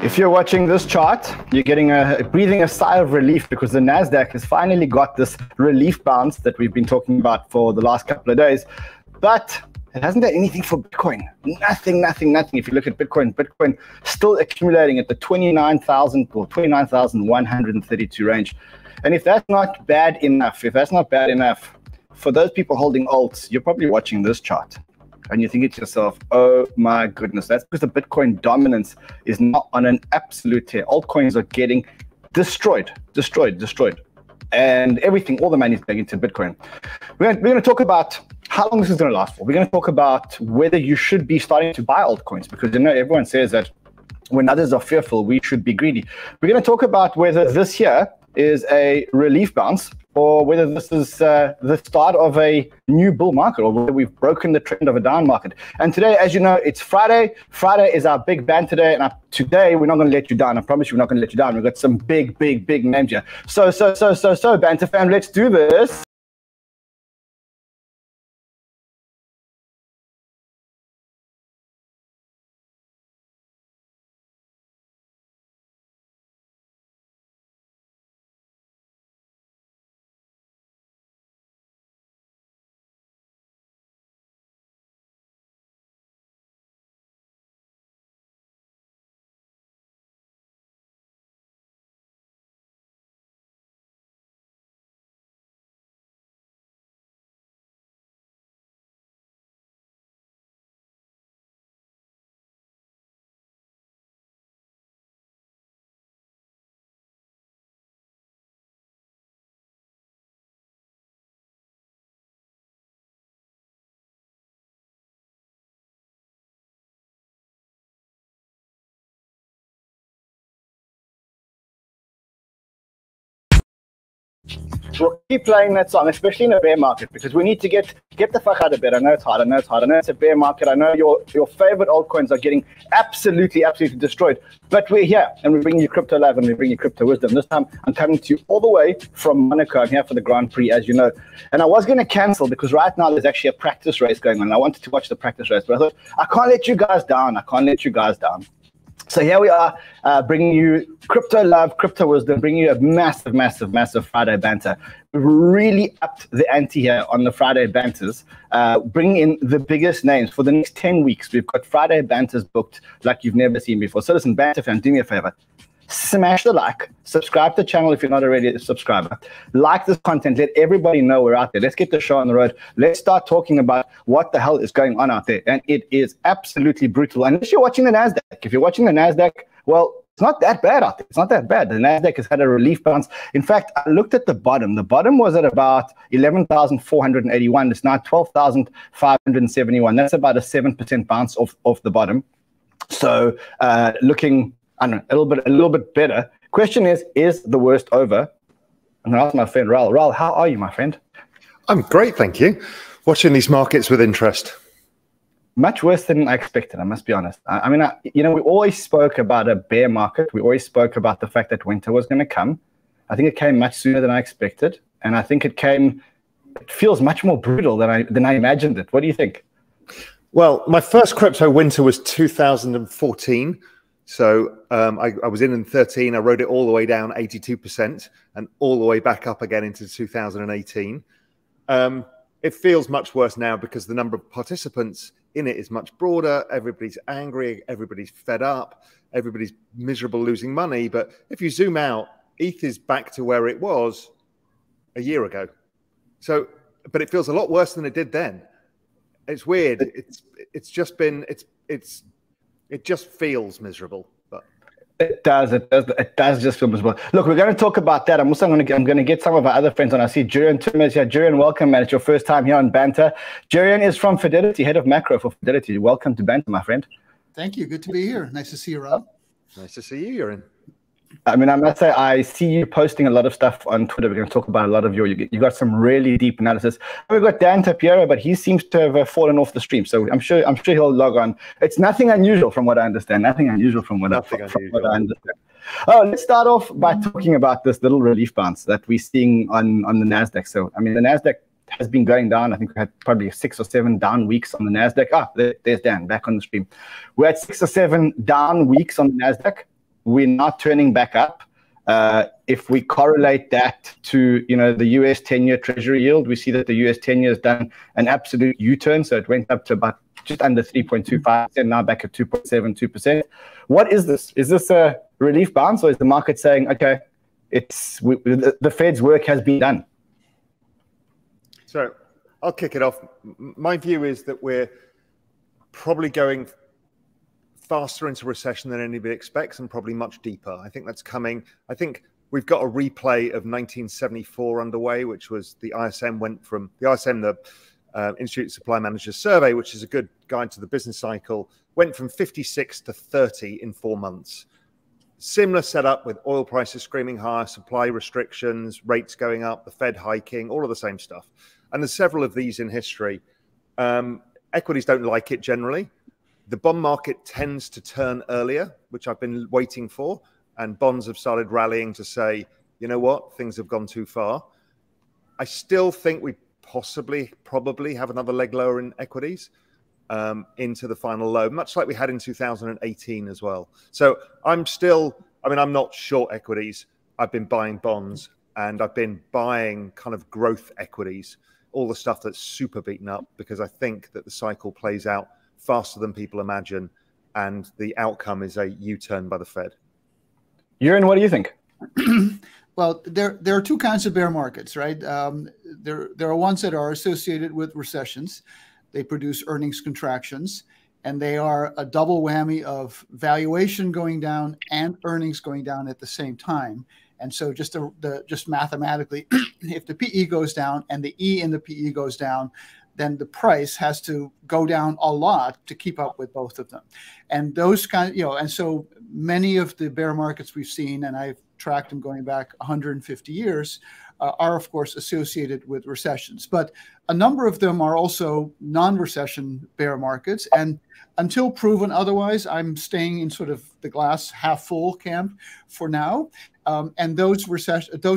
If you're watching this chart, you're breathing a sigh of relief because the NASDAQ has finally got this relief bounce that we've been talking about for the last couple of days. But it hasn't done anything for Bitcoin. Nothing. If you look at Bitcoin still accumulating at the 29,000 or 29,132 range. And if that's not bad enough, for those people holding alts, you're probably watching this chart. And you're thinking to yourself, oh my goodness, that's because the Bitcoin dominance is not on an absolute tear. Altcoins are getting destroyed. And everything, all the money is going into Bitcoin. We're going to talk about how long this is going to last for. We're going to talk about whether you should be starting to buy altcoins, because everyone says that when others are fearful, we should be greedy. We're going to talk about whether this year is a relief bounce, or whether this is the start of a new bull market, or whether we've broken the trend of a down market. And today, as you know, it's Friday. Friday is our big banter day, and today we're not going to let you down. I promise you, we're not going to let you down. We've got some big names here. So, Banter fam, let's do this. We'll keep playing that song, especially in a bear market, because we need to get the fuck out of bed. I know it's hard. I know it's a bear market. I know your favorite altcoins are getting absolutely destroyed. But we're here, and we bring you crypto love, and we bring you crypto wisdom. This time, I'm coming to you all the way from Monaco. I'm here for the Grand Prix, as you know. And I was going to cancel because right now there's actually a practice race going on. And I wanted to watch the practice race, but I thought, I can't let you guys down. So here we are, bringing you crypto love, crypto wisdom, bringing you a massive Friday banter. We've really upped the ante here on the Friday banters, bringing in the biggest names. For the next 10 weeks, we've got Friday banters booked like you've never seen before. So listen, banter fans, do me a favor. Smash the like, subscribe to the channel if you're not already a subscriber. Like this content, let everybody know we're out there. Let's get the show on the road. Let's start talking about what the hell is going on out there. And it is absolutely brutal. Unless you're watching the NASDAQ. If you're watching the NASDAQ, well, it's not that bad out there. It's not that bad. The NASDAQ has had a relief bounce. In fact, I looked at the bottom. The bottom was at about 11,481. It's now 12,571. That's about a 7% bounce off the bottom. So looking, I don't know, a little bit better. Question is the worst over? I'm going to ask my friend Raoul. Raoul, how are you, my friend? I'm great, thank you. Watching these markets with interest. Much worse than I expected, I must be honest. I mean, we always spoke about a bear market. We always spoke about the fact that winter was going to come. I think it came much sooner than I expected. And I think it feels much more brutal than I imagined it. What do you think? Well, my first crypto winter was 2014. So I was in 13. I rode it all the way down 82% and all the way back up again into 2018. It feels much worse now because the number of participants in it is much broader. Everybody's angry. Everybody's fed up. Everybody's miserable losing money. But if you zoom out, ETH is back to where it was a year ago. So, but it feels a lot worse than it did then. It's weird. It's just been, it just feels miserable. But It does just feel miserable. Look, we're going to talk about that. I'm also going to get some of our other friends on. I see Jurrien Timmer is here. Jurrien, welcome, man. It's your first time here on Banter. Jurrien is from Fidelity, head of macro for Fidelity. Welcome to Banter, my friend. Thank you. Good to be here. Nice to see you, Rob. Nice to see you, Jurrien. I mean, I must say, I see you posting a lot of stuff on Twitter. We're going to talk about a lot of you got some really deep analysis. We've got Dan Tapiero, but he seems to have fallen off the stream. So I'm sure he'll log on. It's nothing unusual from what I understand. Nothing unusual from what I understand. Oh, let's start off by talking about this little relief bounce that we're seeing on the NASDAQ. So, I mean, the NASDAQ has been going down. I think we had probably 6 or 7 down weeks on the NASDAQ. There's Dan back on the stream. We're at 6 or 7 down weeks on the NASDAQ. we're not turning back up. If we correlate that to, the US 10-year Treasury yield, we see that the US 10-year has done an absolute U-turn. So it went up to about just under 3.25%, now back at 2.72%. What is this? Is this a relief bounce, or is the market saying, okay, the Fed's work has been done? So I'll kick it off. My view is that we're probably going faster into recession than anybody expects, and probably much deeper. I think that's coming. I think we've got a replay of 1974 underway, which was the ISM the Institute of Supply Managers Survey, which is a good guide to the business cycle, went from 56 to 30 in 4 months. Similar setup with oil prices screaming higher, supply restrictions, rates going up, the Fed hiking, all of the same stuff. And there's several of these in history. Equities don't like it generally. The bond market tends to turn earlier, which I've been waiting for. And bonds have started rallying to say, you know what, things have gone too far. I still think we probably have another leg lower in equities into the final low, much like we had in 2018 as well. So I'm not short equities. I've been buying bonds, and I've been buying kind of growth equities, all the stuff that's super beaten up, because I think that the cycle plays out faster than people imagine, and the outcome is a U-turn by the Fed. Jurrien, what do you think? Well, there are two kinds of bear markets, right? There are ones that are associated with recessions. They produce earnings contractions, and they are a double whammy of valuation going down and earnings going down at the same time. And so just mathematically, if the PE goes down and the E in the PE goes down, then the price has to go down a lot to keep up with both of them. And those and so many of the bear markets we've seen, and I've tracked them going back 150 years, are of course associated with recessions. But a number of them are also non-recession bear markets. And until proven otherwise, I'm staying in sort of the glass half full camp for now. And those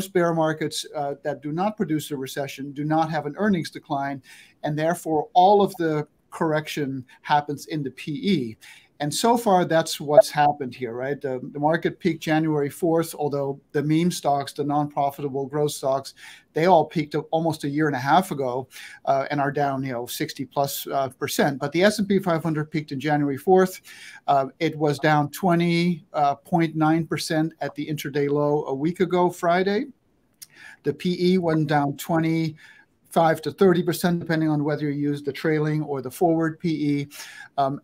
bear markets that do not produce a recession do not have an earnings decline, and therefore all of the correction happens in the PE. And so far, that's what's happened here, right? The market peaked January 4th, although the meme stocks, the non-profitable growth stocks, they all peaked almost a year and a half ago and are down, 60+%. But the S&P 500 peaked in January 4th. It was down 20.9% at the intraday low a week ago, Friday. The PE went down 25 to 30%, depending on whether you use the trailing or the forward PE.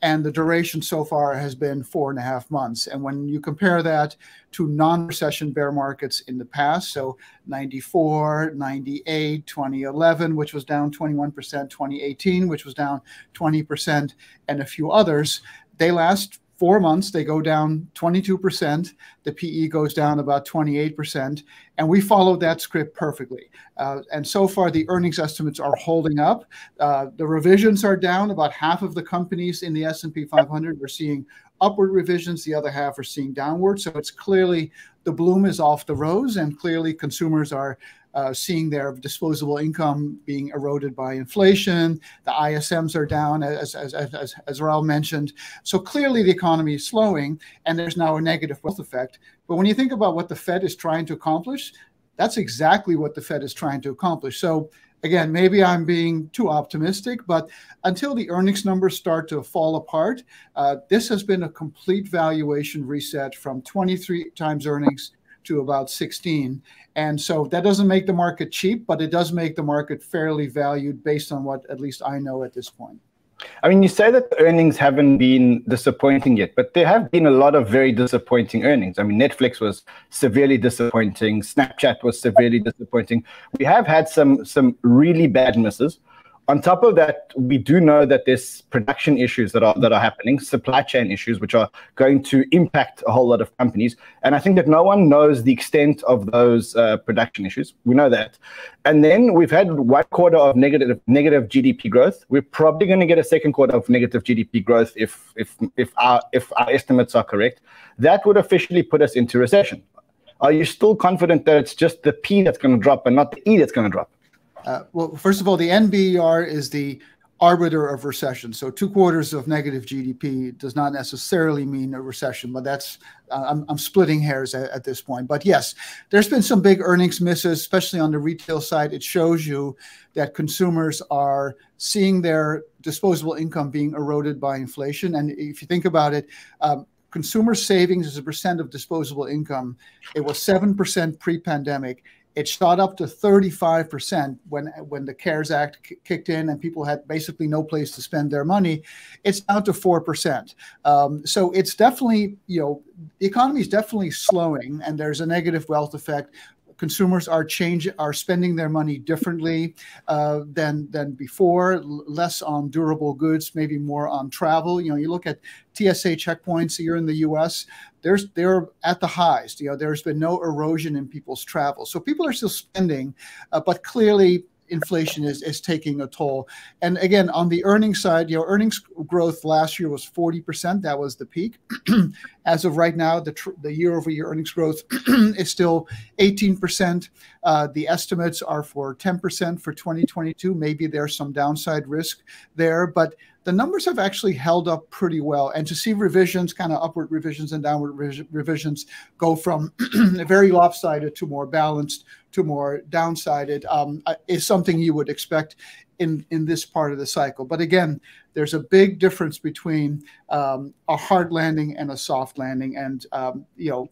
And the duration so far has been 4.5 months. And when you compare that to non-recession bear markets in the past, so 94, 98, 2011, which was down 21%, 2018, which was down 20%, and a few others, they last 4 months, they go down 22%. The PE goes down about 28%. And we followed that script perfectly. And so far, the earnings estimates are holding up. The revisions are down. About half of the companies in the S&P 500 are seeing upward revisions. The other half are seeing downward. So it's clearly the bloom is off the rose, and clearly consumers are seeing their disposable income being eroded by inflation. The ISMs are down, as Raoul mentioned. So clearly the economy is slowing, and there's now a negative wealth effect. But when you think about what the Fed is trying to accomplish, that's exactly what the Fed is trying to accomplish. So again, maybe I'm being too optimistic, but until the earnings numbers start to fall apart, this has been a complete valuation reset from 23 times earnings to about 16. And so that doesn't make the market cheap, but it does make the market fairly valued based on what at least I know at this point. I mean, you say that the earnings haven't been disappointing yet, but there have been a lot of very disappointing earnings. I mean, Netflix was severely disappointing. Snapchat was severely disappointing. We have had some really bad misses. On top of that, we do know that there's production issues that are happening, supply chain issues, which are going to impact a whole lot of companies. And I think that no one knows the extent of those production issues. We know that. And then we've had 1 quarter of negative GDP growth. We're probably going to get a second quarter of negative GDP growth if our estimates are correct. That would officially put us into recession. Are you still confident that it's just the P that's going to drop and not the E that's going to drop? Well, first of all, the NBER is the arbiter of recession. So 2 quarters of negative GDP does not necessarily mean a recession, but that's I'm splitting hairs at this point. But yes, there's been some big earnings misses, especially on the retail side. It shows you that consumers are seeing their disposable income being eroded by inflation. And if you think about it, consumer savings as a percent of disposable income, it was 7% pre-pandemic. It shot up to 35% when the CARES Act kicked in and people had basically no place to spend their money. It's down to 4%. So it's definitely, the economy is definitely slowing, and there's a negative wealth effect. Consumers are spending their money differently than before, less on durable goods, maybe more on travel. You look at TSA checkpoints here in the U.S., they're at the highs. There's been no erosion in people's travel. So people are still spending, but clearly inflation is taking a toll. And again, on the earnings side, earnings growth last year was 40%. That was the peak. As of right now, the year-over-year earnings growth is still 18%. The estimates are for 10% for 2022. Maybe there's some downside risk there, but the numbers have actually held up pretty well. And to see revisions, kind of upward revisions and downward revisions, go from very lopsided to more balanced to more downsided is something you would expect in this part of the cycle. But again, there's a big difference between a hard landing and a soft landing. And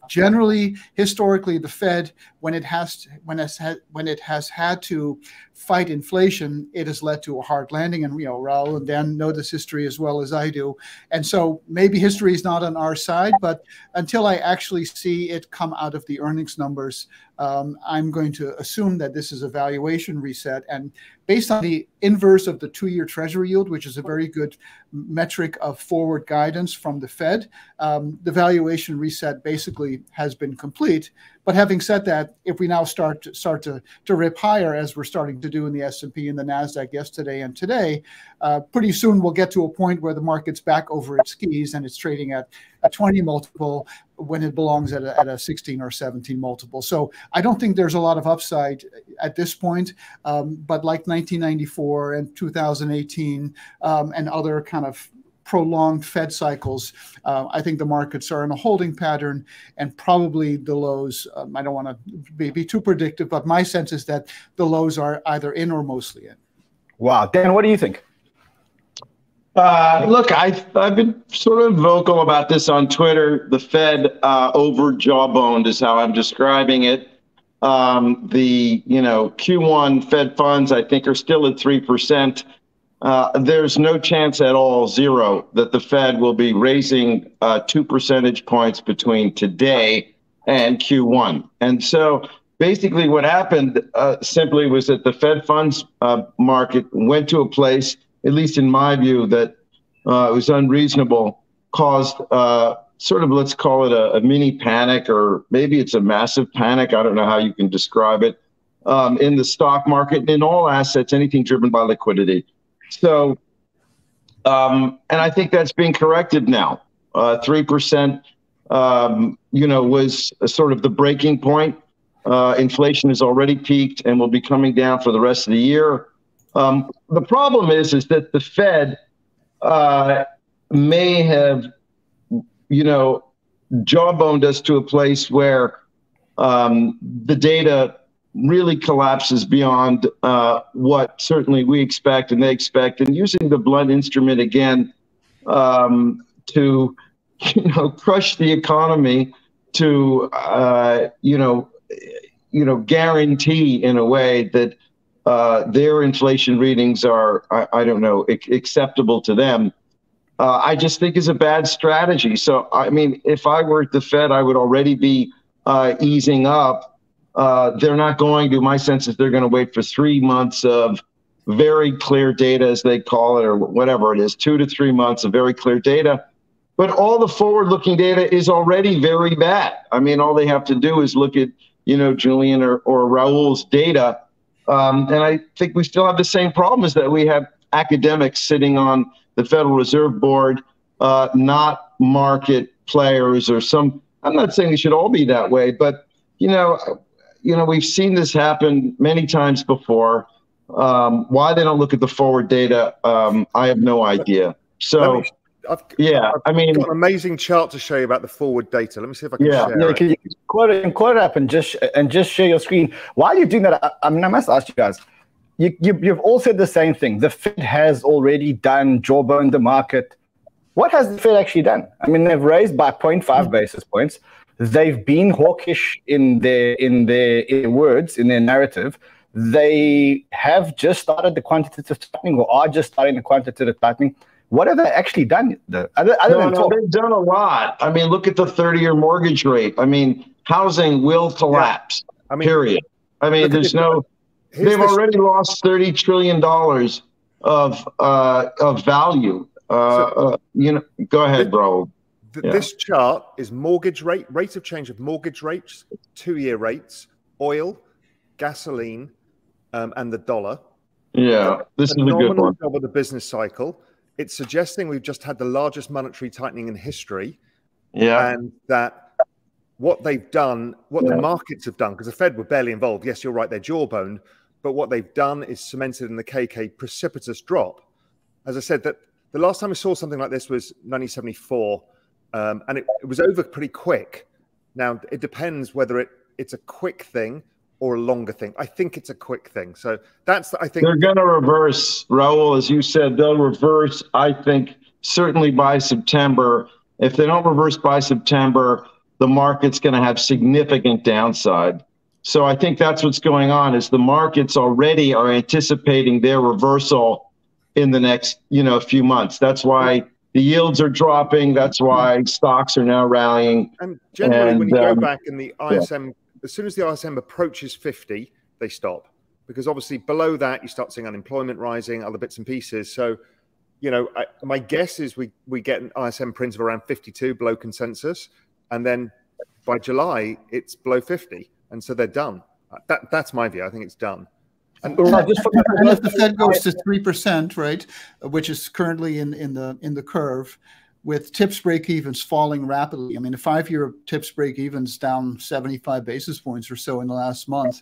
generally, historically, the Fed, when it has had to fight inflation, it has led to a hard landing. And Raoul and Dan know this history as well as I do. And so maybe history is not on our side, but until I actually see it come out of the earnings numbers, I'm going to assume that this is a valuation reset. And based on the inverse of the 2-year Treasury yield, which is a very good metric of forward guidance from the Fed, the valuation reset basically has been complete. But having said that, if we now start to rip higher, as we're starting to do in the S&P and the NASDAQ yesterday and today, pretty soon we'll get to a point where the market's back over its skis and it's trading at a 20 multiple when it belongs at a 16 or 17 multiple. So I don't think there's a lot of upside at this point, but like 1994 and 2018 and other kind of prolonged Fed cycles, I think the markets are in a holding pattern, and probably the lows, I don't want to be too predictive, but my sense is that the lows are either in or mostly in. Wow. Dan, what do you think? Look, I've been sort of vocal about this on Twitter. The Fed over jawboned is how I'm describing it. The Q1 Fed funds, I think, are still at 3%. There's no chance at all, zero, that the Fed will be raising 2 percentage points between today and Q1. And so basically what happened simply was that the Fed funds market went to a place, at least in my view, that it was unreasonable, caused sort of, let's call it a mini panic, or maybe it's a massive panic. I don't know how you can describe it, in the stock market and in all assets, anything driven by liquidity. So, and I think that's being corrected now. 3%, was sort of the breaking point. Inflation has already peaked and will be coming down for the rest of the year. The problem is that the Fed may have, jawboned us to a place where the data really collapses beyond what certainly we expect and they expect, and using the blunt instrument again to, crush the economy, to, guarantee in a way that their inflation readings are, I don't know, acceptable to them, I just think is a bad strategy. So, I mean, if I were at the Fed, I would already be easing up. They're not going to. My sense is they're going to wait for 3 months of very clear data, as they call it, or whatever it is, 2 to 3 months of very clear data. But all the forward-looking data is already very bad. I mean, all they have to do is look at, Jurrien or Raoul's data. And I think we still have the same problem, is that we have academics sitting on the Federal Reserve Board, not market players or some. I'm not saying it should all be that way, but, we've seen this happen many times before. Why they don't look at the forward data, I have no idea. So, I've got an amazing chart to show you about the forward data. Let me see if I can share it. Can you quote it up and just share your screen? While you're doing that, I must ask you guys, you've all said the same thing. The Fed has already done jawbone the market. What has the Fed actually done? I mean, they've raised by 0.5 basis points. They've been hawkish in their words, in their narrative. They have just started the quantitative tightening, or are just starting the quantitative tightening. What have they actually done, though? They've done a lot. I mean, look at the 30-year mortgage rate. I mean, housing will collapse, period. I mean, they've already lost $30 trillion of value. Go ahead, bro. This chart is mortgage rate of change of mortgage rates, 2-year rates, oil, gasoline, and the dollar. Yeah, this is a good one. Over the business cycle. It's suggesting we've just had the largest monetary tightening in history. Yeah. And that what they've done, what the markets have done, because the Fed were barely involved. Yes, you're right, they're jawboned. But what they've done is cemented in the KK precipitous drop. As I said, that the last time we saw something like this was 1974, and it was over pretty quick. Now, it depends whether it's a quick thing or a longer thing. I think it's a quick thing. So I think they're going to reverse, Raoul, as you said. They'll reverse, I think, certainly by September. If they don't reverse by September, the market's going to have significant downside. So I think that's what's going on, is the markets already are anticipating their reversal in the next, few months. That's why the yields are dropping. That's why stocks are now rallying. And generally, when you go back in the ISM, as soon as the ISM approaches 50, they stop. Because obviously below that, you start seeing unemployment rising, other bits and pieces. So, my guess is we get an ISM print of around 52 below consensus. And then by July, it's below 50. And so they're done. That's my view. I think it's done. And if the Fed goes to 3%, right, which is currently in the curve, with TIPS break-evens falling rapidly. I mean, the 5-year TIPS break-evens down 75 basis points or so in the last month.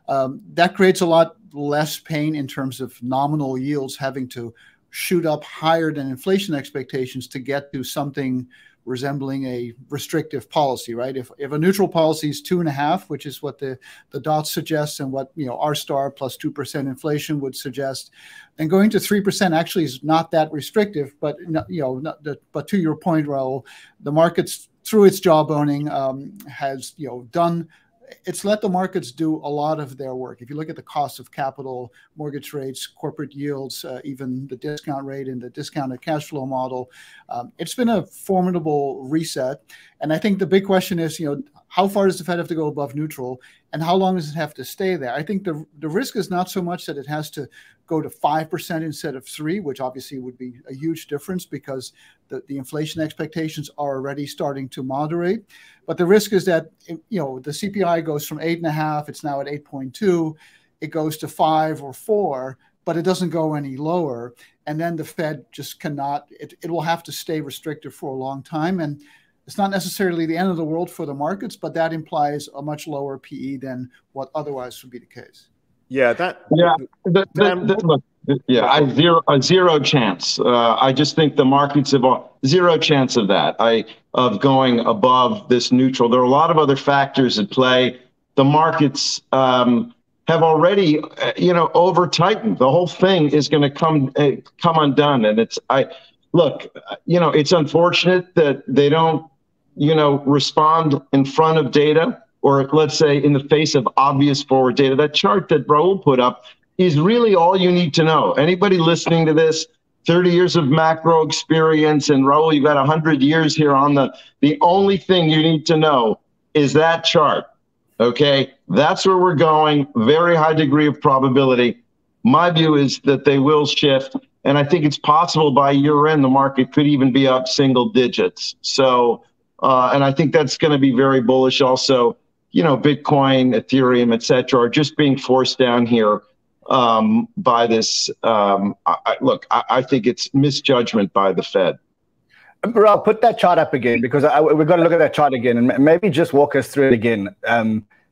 That creates a lot less pain in terms of nominal yields having to shoot up higher than inflation expectations to get to something resembling a restrictive policy, right? If a neutral policy is 2.5, which is what the dots suggest, and what R star plus 2% inflation would suggest, and going to 3% actually is not that restrictive. But but to your point, Raoul, the markets through its jawboning has done. It's let the markets do a lot of their work. If you look at the cost of capital, mortgage rates, corporate yields, even the discount rate and the discounted cash flow model, it's been a formidable reset. And I think the big question is, how far does the Fed have to go above neutral, and how long does it have to stay there? I think the risk is not so much that it has to go to 5% instead of 3%, which obviously would be a huge difference because the inflation expectations are already starting to moderate. But the risk is that the CPI goes from 8.5, it's now at 8.2, it goes to 5 or 4, but it doesn't go any lower. And then the Fed just cannot, it will have to stay restrictive for a long time. And it's not necessarily the end of the world for the markets, but that implies a much lower PE than what otherwise would be the case. Yeah, a zero chance. I just think the markets have zero chance of that. Of going above this neutral. There are a lot of other factors at play. The markets have already, over tightened. The whole thing is going to come undone. And it's unfortunate that they don't, respond in front of data, or let's say in the face of obvious forward data. That chart that Raoul put up is really all you need to know. Anybody listening to this, 30 years of macro experience, and Raoul, you've got 100 years here on the only thing you need to know is that chart, okay? That's where we're going, very high degree of probability. My view is that they will shift, and I think it's possible by year end the market could even be up single digits. So, and I think that's going to be very bullish also. Bitcoin, Ethereum, et cetera, are just being forced down here by this. I think it's misjudgment by the Fed. Raoul, put that chart up again, because we've got to look at that chart again and maybe just walk us through it again.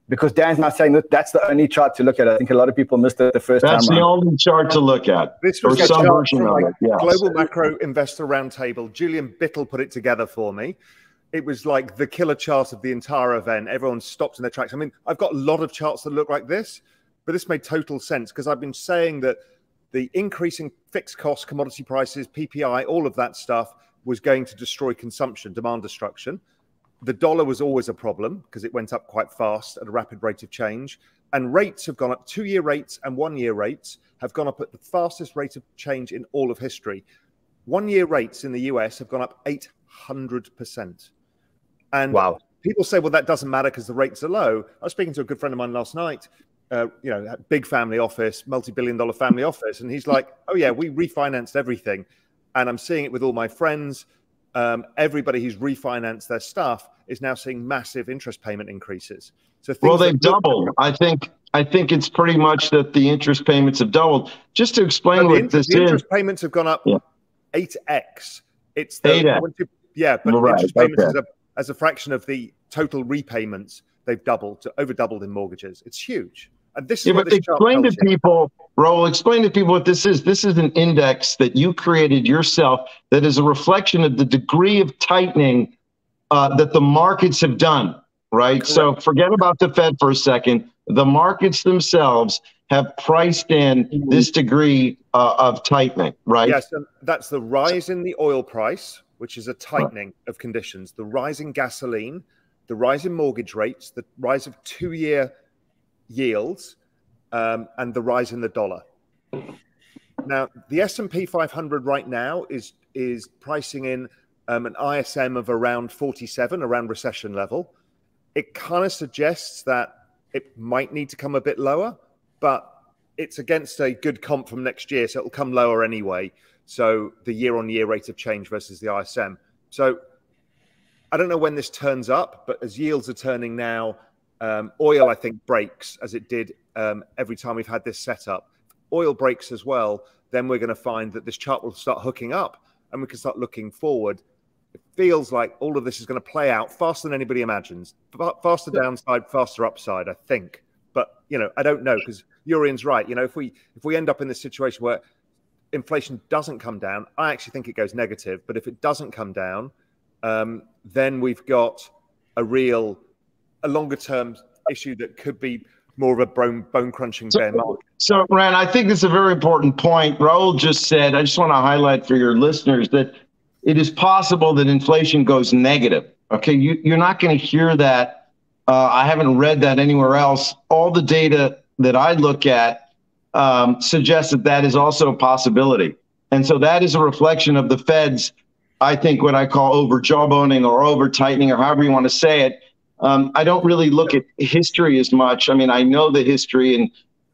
Because Dan's now saying that that's the only chart to look at. I think a lot of people missed it the first time. That's the only chart to look at. This was or some version of it. Yes. Global Macro Investor Roundtable. Julian Bittle put it together for me. It was like the killer chart of the entire event. Everyone stopped in their tracks. I mean, I've got a lot of charts that look like this, but this made total sense because I've been saying that the increasing fixed costs, commodity prices, PPI, all of that stuff was going to destroy consumption, demand destruction. The dollar was always a problem because it went up quite fast at a rapid rate of change. And rates have gone up, 2-year rates and 1-year rates have gone up at the fastest rate of change in all of history. 1-year rates in the US have gone up 800%. And wow. People say, well, that doesn't matter because the rates are low. I was speaking to a good friend of mine last night, big family office, multi-billion-dollar family office. And he's like, oh, yeah, we refinanced everything. And I'm seeing it with all my friends. Everybody who's refinanced their stuff is now seeing massive interest payment increases. So they've doubled. I think it's pretty much that the interest payments have doubled. Just to explain what this is. The interest payments have gone up 8x. It's the 8x. But interest payments as a fraction of the total repayments, they've doubled to over doubled in mortgages. It's huge. And this is what this explain to people, Raoul, explain to people what this is. This is an index that you created yourself that is a reflection of the degree of tightening that the markets have done, right? Correct. So forget about the Fed for a second. The markets themselves have priced in this degree of tightening, right? Yes, and that's the rise in the oil price, which is a tightening of conditions, the rise in gasoline, the rise in mortgage rates, the rise of 2-year yields, and the rise in the dollar. Now, the S&P 500 right now is pricing in an ISM of around 47, around recession level. It kind of suggests that it might need to come a bit lower, but it's against a good comp from next year, so it'll come lower anyway. So the year-on-year rate of change versus the ISM. So I don't know when this turns up, but as yields are turning now, oil, I think, breaks as it did every time we've had this setup. Oil breaks as well, then we're going to find that this chart will start hooking up and we can start looking forward. It feels like all of this is going to play out faster than anybody imagines. Faster downside, faster upside, I think. But, I don't know because Jurrien's right. If we end up in this situation where inflation doesn't come down, I actually think it goes negative. But if it doesn't come down, then we've got a longer term issue that could be more of a bone crunching bear market. So, Ran, I think this is a very important point. Raoul just said, I just want to highlight for your listeners that it is possible that inflation goes negative. Okay, you're not going to hear that. I haven't read that anywhere else. All the data that I look at suggests that is also a possibility. And so that is a reflection of the Fed's, I think, what I call over jawboning or over tightening or however you want to say it. I don't really look at history as much. I mean, I know the history and,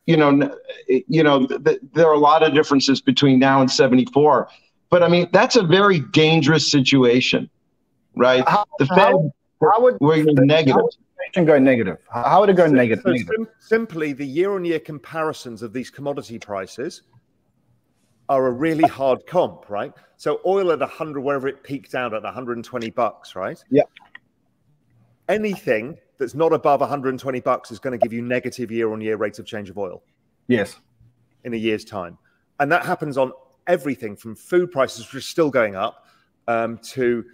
there are a lot of differences between now and 74. But I mean, that's a very dangerous situation, right? The Fed would go negative. Go negative. How would it go negative? Simply, the year-on-year comparisons of these commodity prices are a really hard comp, right? So oil at 100, wherever it peaked out at $120, right? Yeah. Anything that's not above $120 is going to give you negative year-on-year rate of change of oil. Yes. In a year's time. And that happens on everything from food prices, which are still going up, to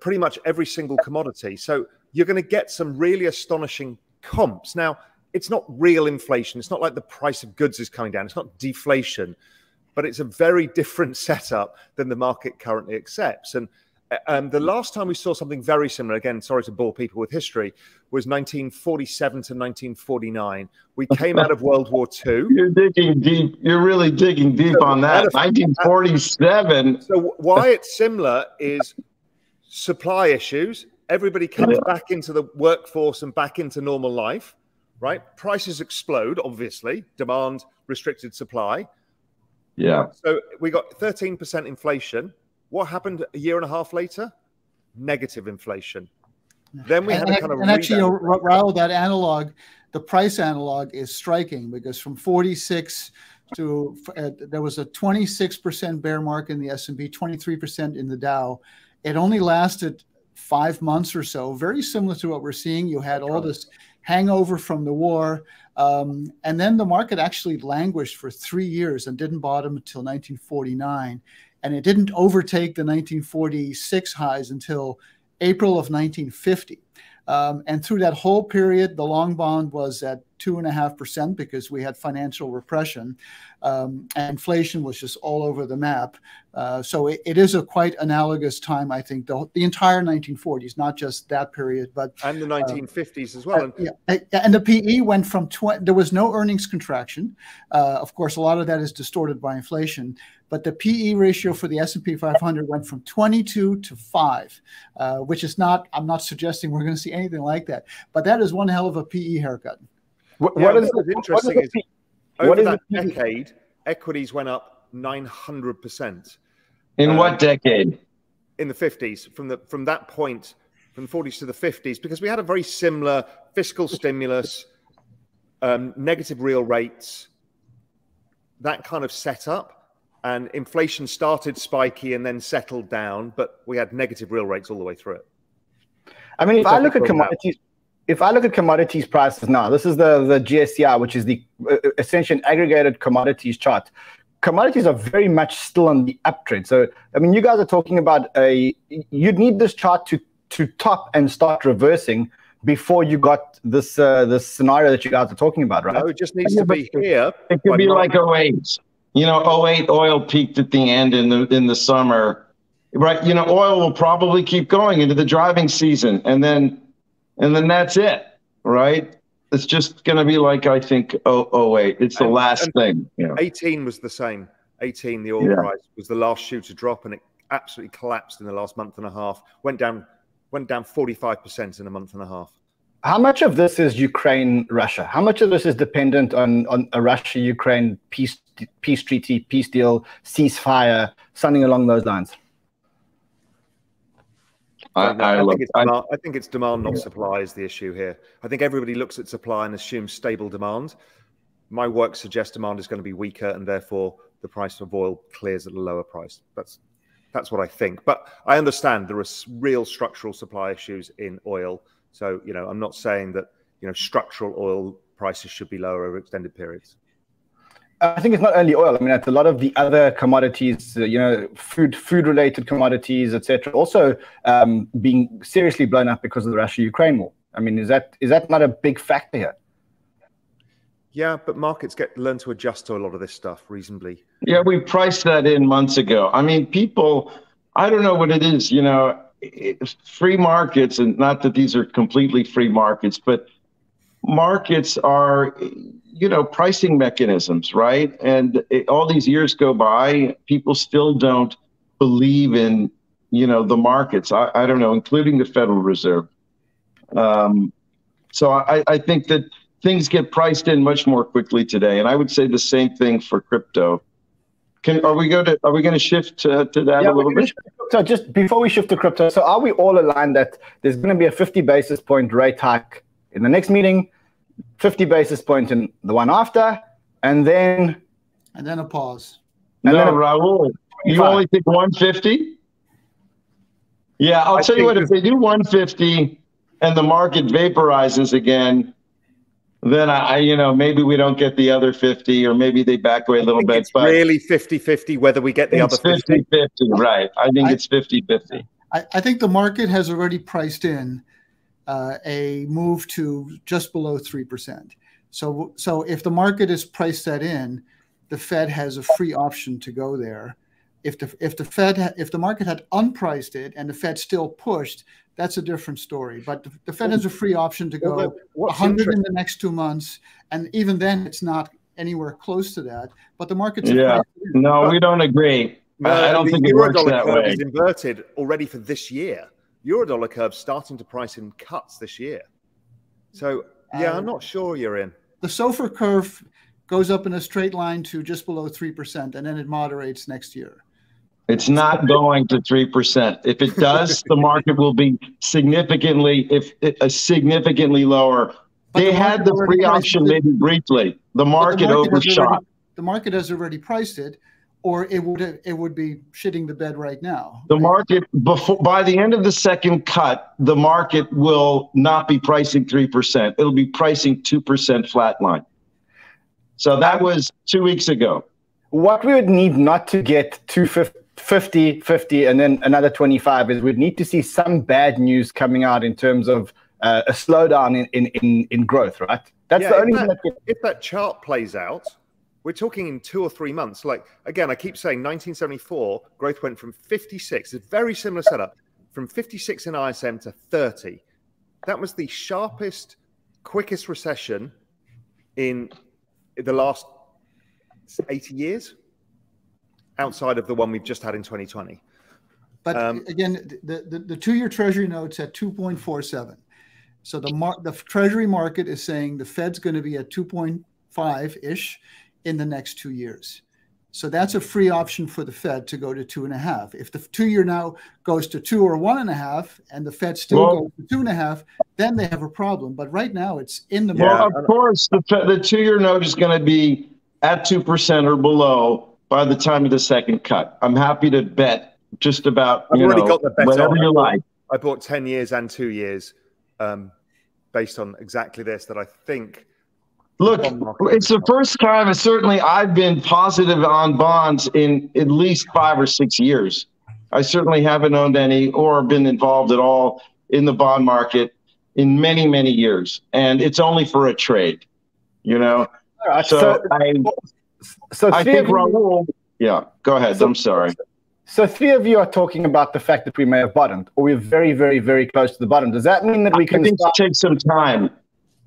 pretty much every single commodity. So you're going to get some really astonishing comps. Now, it's not real inflation. It's not like the price of goods is coming down. It's not deflation, but it's a very different setup than the market currently accepts. And the last time we saw something very similar, again, sorry to bore people with history, was 1947 to 1949. We came out of World War II. You're digging deep. You're really digging deep on that. 1947. So why it's similar is supply issues. Everybody comes back into the workforce and back into normal life, right? Prices explode, obviously. Demand, restricted supply. Yeah. So we got 13% inflation. What happened a year and a half later? Negative inflation. Then we had a kind of actually, Raoul, that analog, the price analog is striking because from 46 to there was a 26% bear market in the S&P, 23% in the Dow. It only lasted 5 months or so, very similar to what we're seeing. You had all this hangover from the war. And then the market actually languished for 3 years and didn't bottom until 1949. And it didn't overtake the 1946 highs until April of 1950. And through that whole period, the long bond was at 2.5% because we had financial repression, and inflation was just all over the map. So it is a quite analogous time, I think, the entire 1940s, not just that period, but and the 1950s as well. And the PE went from there was no earnings contraction. Of course, a lot of that is distorted by inflation. But the PE ratio for the S&P 500 went from 22 to 5, which is not, I'm not suggesting we're going to see anything like that. But that is one hell of a PE haircut. What is interesting is over that decade, equities went up 900%. In what decade? In the 50s, from that point, from the 40s to the 50s, because we had a very similar fiscal stimulus, negative real rates, that kind of setup. And inflation started spiky and then settled down, but we had negative real rates all the way through it. I mean, if I look at commodities prices now, this is the GSCI, which is the essentially an aggregated commodities chart. Commodities are very much still on the uptrend. So, I mean, you guys are talking about you'd need this chart to top and start reversing before you got this this scenario that you guys are talking about, right? No, it just needs to be here. It could be like 08. You know, 08 oil peaked at the end in the summer, right? You know, oil will probably keep going into the driving season, and then that's it, right? It's just going to be like, I think, 08. It's the last thing. You know. 18 was the same. 18, the oil price was the last shoe to drop, and it absolutely collapsed in the last month and a half. Went down 45% in a month and a half. How much of this is Ukraine-Russia? How much of this is dependent on a Russia-Ukraine peace treaty, peace deal, ceasefire, something along those lines? I think it's demand, not supply, is the issue here. I think everybody looks at supply and assumes stable demand. My work suggests demand is going to be weaker, and therefore the price of oil clears at a lower price. That's what I think. But I understand there are real structural supply issues in oil. So, you know, I'm not saying that, you know, structural oil prices should be lower over extended periods. I think it's not only oil. I mean, it's a lot of the other commodities, you know, food-related commodities, etc., also being seriously blown up because of the Russia-Ukraine war. I mean, is that not a big factor here? Yeah, but markets learn to adjust to a lot of this stuff reasonably. Yeah, we priced that in months ago. I mean, people, I don't know what it is, you know, free markets, and not that these are completely free markets, but markets are, you know, pricing mechanisms, right? And all these years go by, people still don't believe in, you know, the markets. I don't know, including the Federal Reserve. So I think that things get priced in much more quickly today, and I would say the same thing for crypto. Are we going to shift to that a little bit? So just before we shift to crypto, so are we all aligned that there's going to be a 50 basis point rate hike in the next meeting, 50 basis points in the one after, and then a pause? No, Raoul, you only think 150? Yeah, I'll tell you what, if they do 150 and the market vaporizes again, then you know, maybe we don't get the other 50, or maybe they back away a little bit. It's really 50-50 whether we get the other 50. 50-50, right. I think it's 50-50. I think the market has already priced in a move to just below 3%. So if the market has priced that in, the Fed has a free option to go there. If the market had unpriced it and the Fed still pushed, that's a different story. But the Fed has a free option to go 100 in the next 2 months, and even then, it's not anywhere close to that. But the market's no, we don't agree. I don't think it works that way. Is inverted already for this year. Eurodollar curve starting to price in cuts this year. So yeah, I'm not sure you're in. The SOFR curve goes up in a straight line to just below 3%, and then it moderates next year. It's not going to 3%. If it does, the market will be significantly lower. They had the free option maybe briefly. The market overshot. The market has already priced it. or it would be shitting the bed right now. The right? market, by the end of the second cut, the market will not be pricing 3%. It'll be pricing 2% flatline. So that was 2 weeks ago. What we would need not to get to 50, 50, and then another 25 is we'd need to see some bad news coming out in terms of a slowdown in growth, right? That's the only thing if that chart plays out, we're talking in 2 or 3 months. Like, again, I keep saying 1974, growth went from 56, it's a very similar setup, from 56 in ISM to 30. That was the sharpest, quickest recession in the last 80 years, outside of the one we've just had in 2020. But again, the 2-year Treasury note's at 2.47. So the Treasury market is saying the Fed's going to be at 2.5-ish in the next 2 years. So that's a free option for the Fed to go to 2.5. If the 2-year now goes to 2 or 1.5, and the Fed still goes to 2.5, then they have a problem. But right now, it's in the market. Well, of course, the 2-year note is going to be at 2% or below by the time of the second cut. I'm happy to bet just about whatever you like. I bought 10 years and 2 years based on exactly this, that I think. Look, it's the first time, and certainly I've been positive on bonds in at least 5 or 6 years. I certainly haven't owned any or been involved at all in the bond market in many, many years. And it's only for a trade, you know? All right, so I think Raoul, yeah, go ahead. I'm sorry. So 3 of you are talking about the fact that we may have bottomed, or we're very, very, very close to the bottom. Does that mean that we can take some time?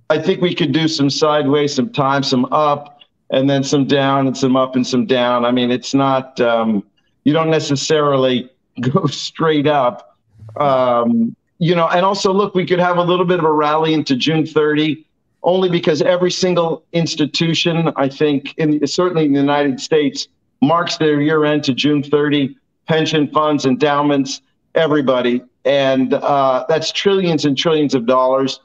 I think we could do some sideways, some time, some up, and then some down, and some up and some down. I mean, it's not, you don't necessarily go straight up. You know, and also, look, we could have a little bit of a rally into June 30, only because every single institution, I think, certainly in the United States, marks their year end to June 30, pension funds, endowments, everybody. And that's trillions and trillions of dollars.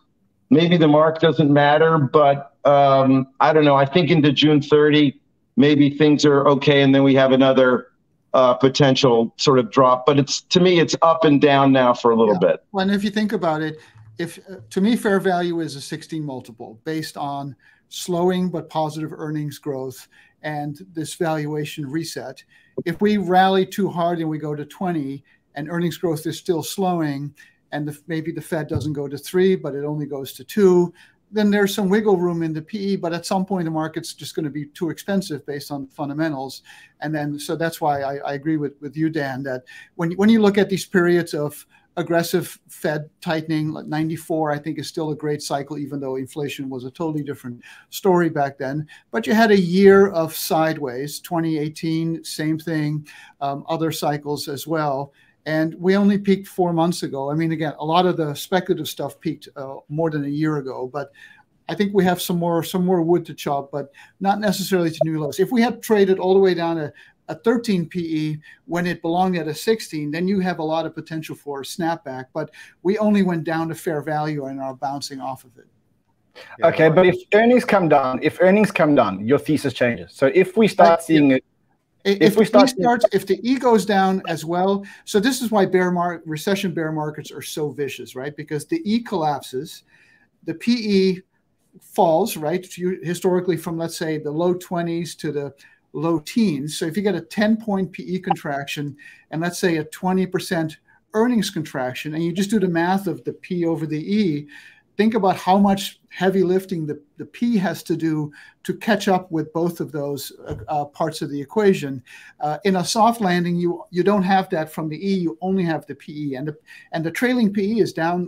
Maybe the mark doesn't matter, but I don't know. I think into June 30, maybe things are okay, and then we have another potential sort of drop. But to me, it's up and down now for a little bit. Well, and if you think about it, to me, fair value is a 16 multiple based on slowing but positive earnings growth and this valuation reset. If we rally too hard and we go to 20 and earnings growth is still slowing, and maybe the Fed doesn't go to 3, but it only goes to 2, then there's some wiggle room in the PE, but at some point the market's just going to be too expensive based on fundamentals. And then, so that's why I agree with you, Dan, that when you look at these periods of aggressive Fed tightening, like 94, I think is still a great cycle, even though inflation was a totally different story back then. But you had a year of sideways, 2018, same thing, other cycles as well. And we only peaked 4 months ago. I mean, again, a lot of the speculative stuff peaked more than a year ago, but I think we have some more wood to chop, but not necessarily to new lows. If we had traded all the way down to a 13 PE when it belonged at a 16, then you have a lot of potential for a snapback, but we only went down to fair value and are bouncing off of it. Yeah, okay, but if earnings come down, your thesis changes. So if we start seeing it, if the E goes down as well, so this is why recession bear markets are so vicious, right? Because the E collapses, the PE falls, right? Historically from, let's say, the low 20s to the low teens. So if you get a 10-point PE contraction and let's say a 20% earnings contraction, and you just do the math of the P over the E, think about how much heavy lifting the P has to do to catch up with both of those parts of the equation. In a soft landing, you don't have that from the E, you only have the PE. And the trailing PE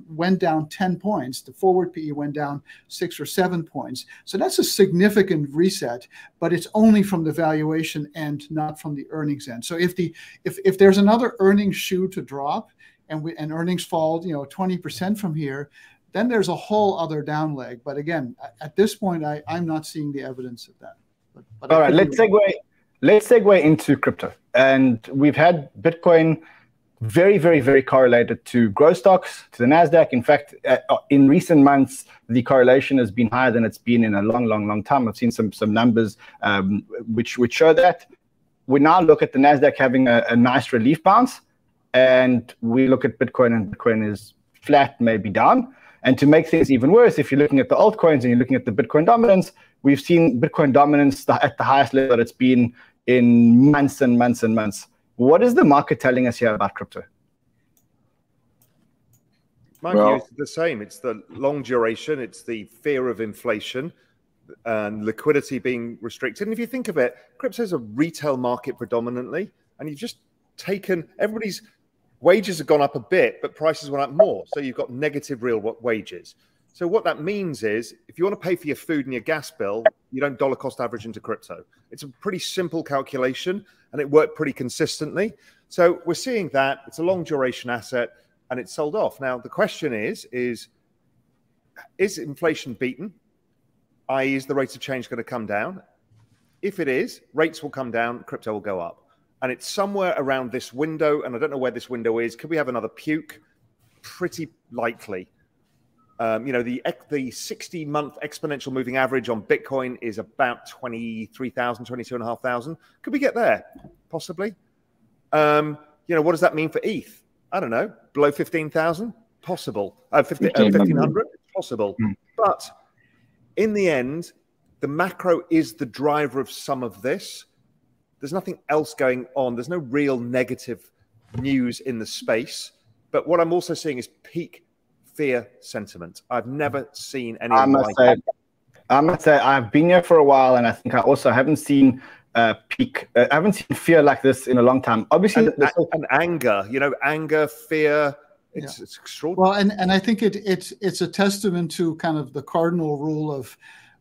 went down 10 points. The forward PE went down 6 or 7 points. So that's a significant reset, but it's only from the valuation end, not from the earnings end. So if there's another earnings shoe to drop and earnings fall 20% from here, then there's a whole other down leg. But again, at this point, I'm not seeing the evidence of that. But all right, let's segue into crypto. And we've had Bitcoin very, very, very correlated to growth stocks, to the NASDAQ. In fact, in recent months, the correlation has been higher than it's been in a long, long, long time. I've seen some numbers which show that. we now look at the Nasdaq having a nice relief bounce, and we look at Bitcoin, and Bitcoin is flat, maybe down. And to make things even worse, if you're looking at the altcoins and you're looking at the Bitcoin dominance, we've seen Bitcoin dominance at the highest level that it's been in months and months and months. What is the market telling us here about crypto? My view is the same. It's the long duration. It's the fear of inflation and liquidity being restricted. And if you think of it, crypto is a retail market predominantly, and you've just taken everybody's wages have gone up a bit, but prices went up more. So you've got negative real wages. So what that means is if you want to pay for your food and your gas bill, you don't dollar cost average into crypto. It's a pretty simple calculation, and it worked pretty consistently. So we're seeing that. It's a long duration asset, and it's sold off. Now, the question is inflation beaten? I.e., is the rate of change going to come down? If it is, rates will come down, crypto will go up. And it's somewhere around this window, and I don't know where this window is. Could we have another puke? Pretty likely. You know, the 60-month exponential moving average on Bitcoin is about 23,000, 22,500. Could we get there? Possibly. You know, what does that mean for ETH? I don't know. Below 15,000? Possible. 1,500? Possible. But in the end, the macro is the driver of some of this. There's nothing else going on. There's no real negative news in the space. But what I'm also seeing is peak fear sentiment. I've never seen any. I must say, I've been here for a while, and I think I also haven't seen peak. I haven't seen fear like this in a long time. Obviously, and anger. You know, anger, fear. It's extraordinary. Well, and I think it's a testament to kind of the cardinal rule of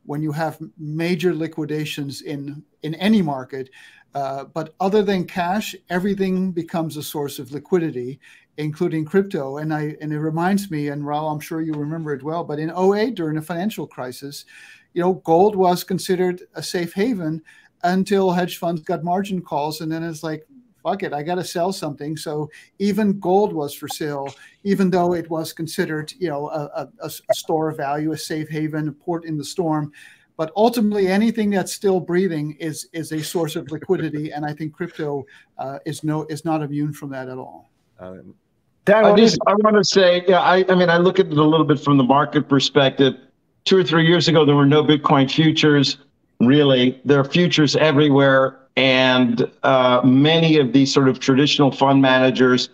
when you have major liquidations in any market. But other than cash, everything becomes a source of liquidity, including crypto. And it reminds me, and Raoul, I'm sure you remember it well, but in 2008, during the financial crisis, you know, gold was considered a safe haven until hedge funds got margin calls. And then it's like, fuck it, I got to sell something. So even gold was for sale, even though it was considered, you know, a store of value, a safe haven, a port in the storm. But ultimately, anything that's still breathing is a source of liquidity, and I think crypto is not immune from that at all. I want to say, yeah, I mean, I look at it a little bit from the market perspective. 2 or 3 years ago, there were no Bitcoin futures. Really, there are futures everywhere, and many of these sort of traditional fund managers,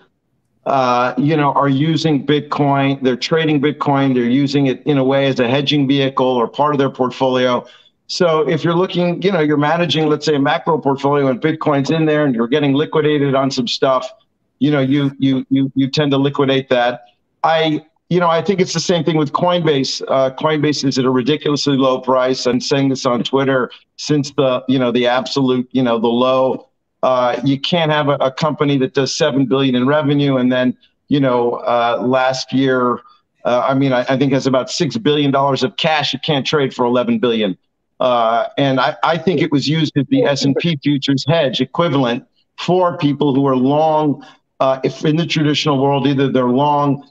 you know, are using Bitcoin. They're trading Bitcoin. They're using it in a way as a hedging vehicle or part of their portfolio. So if you're looking, you know, you're managing, let's say, a macro portfolio and Bitcoin's in there and you're getting liquidated on some stuff, you know, you tend to liquidate that. I think it's the same thing with Coinbase. Coinbase is at a ridiculously low price. I'm saying this on Twitter since the absolute, the low. You can't have a company that does $7 billion in revenue and then, last year, I think has about $6 billion of cash. You can't trade for $11 billion. And I think it was used as the S&P futures hedge equivalent for people who are long, if in the traditional world, either they're long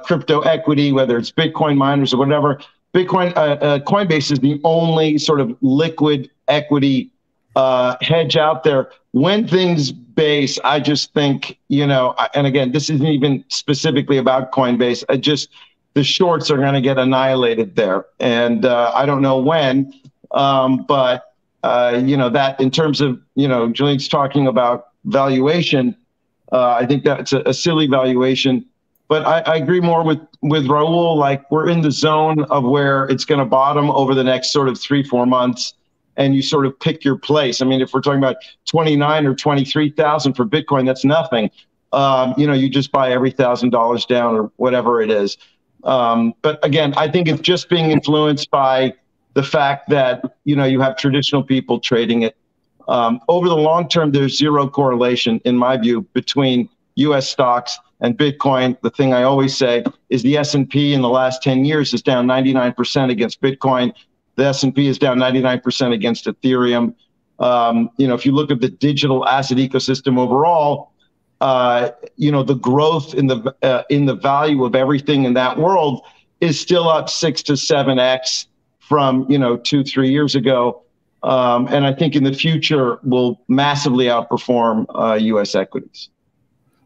crypto equity, whether it's Bitcoin miners or whatever. Coinbase is the only sort of liquid equity hedge out there. When things base, I just think, and again, this isn't even specifically about Coinbase. The shorts are going to get annihilated there. And I don't know when, but that in terms of, Jurrien's talking about valuation, I think that's a silly valuation. But I agree more with Raoul. Like, we're in the zone of where it's going to bottom over the next sort of 3-4 months, and you sort of pick your place. I mean, if we're talking about 29 or 23,000 for Bitcoin, that's nothing. You just buy every $1,000 down or whatever it is. But again, I think it's just being influenced by the fact that you have traditional people trading it. Over the long term, there's zero correlation, in my view, between U.S. stocks and Bitcoin. The thing I always say is the S&P in the last 10 years is down 99% against Bitcoin. The S&P is down 99% against Ethereum. If you look at the digital asset ecosystem overall, the growth in the value of everything in that world is still up 6 to 7x from 2-3 years ago. and I think in the future will massively outperform U.S. equities.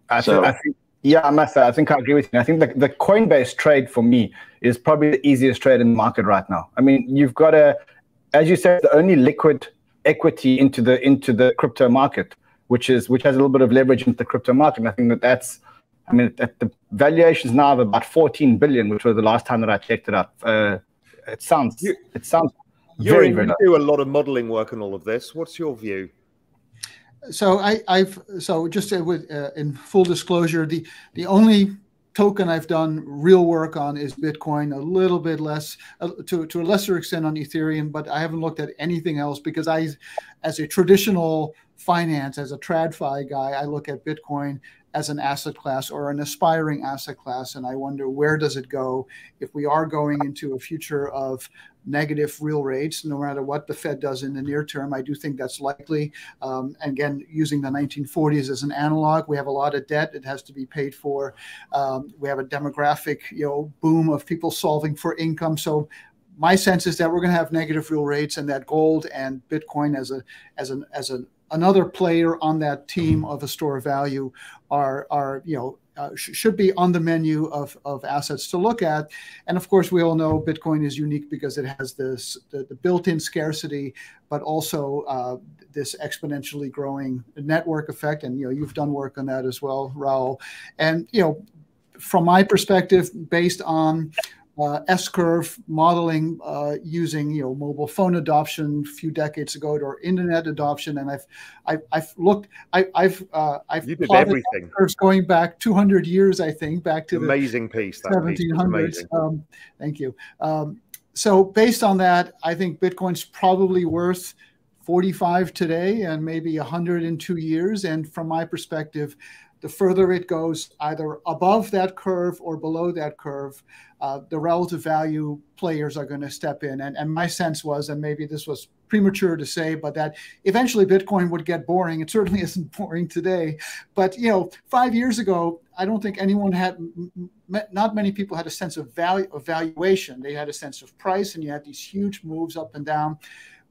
I think, yeah, I must say, I think I agree with you. I think the Coinbase trade for me is probably the easiest trade in the market right now. I mean, you've got as you said, the only liquid equity into the crypto market, which has a little bit of leverage into the crypto market. And I think that's, I mean, the valuation is now of about 14 billion, which was the last time that I checked it out. It sounds very, very. You do a lot of modeling work on all of this. What's your view? So so just in full disclosure, the only token I've done real work on is Bitcoin, a little bit less, to a lesser extent on Ethereum, but I haven't looked at anything else because as a traditional finance, as a TradFi guy, I look at Bitcoin as an asset class or an aspiring asset class, and I wonder where does it go if we are going into a future of negative real rates, no matter what the Fed does in the near term. I do think that's likely. Again, using the 1940s as an analog, we have a lot of debt. It has to be paid for. We have a demographic, boom of people solving for income. So my sense is that we're going to have negative real rates, and that gold and Bitcoin as another player on that team of a store of value should be on the menu of assets to look at. And of course, we all know Bitcoin is unique because it has the built-in scarcity, but also this exponentially growing network effect. And you've done work on that as well, Raoul. And from my perspective, based on S-curve modeling using mobile phone adoption a few decades ago or internet adoption, and I've looked, I've you did plotted everything S-curves going back 200 years, I think, back to amazing the piece, that 1700s. Thank you. So based on that, I think Bitcoin's probably worth 45 today and maybe 100 in 2 years. And from my perspective, the further it goes, either above that curve or below that curve, the relative value players are going to step in. And my sense was, and maybe this was premature to say, but that eventually Bitcoin would get boring. It certainly isn't boring today. But 5 years ago, I don't think not many people had a sense of valuation. They had a sense of price, and you had these huge moves up and down.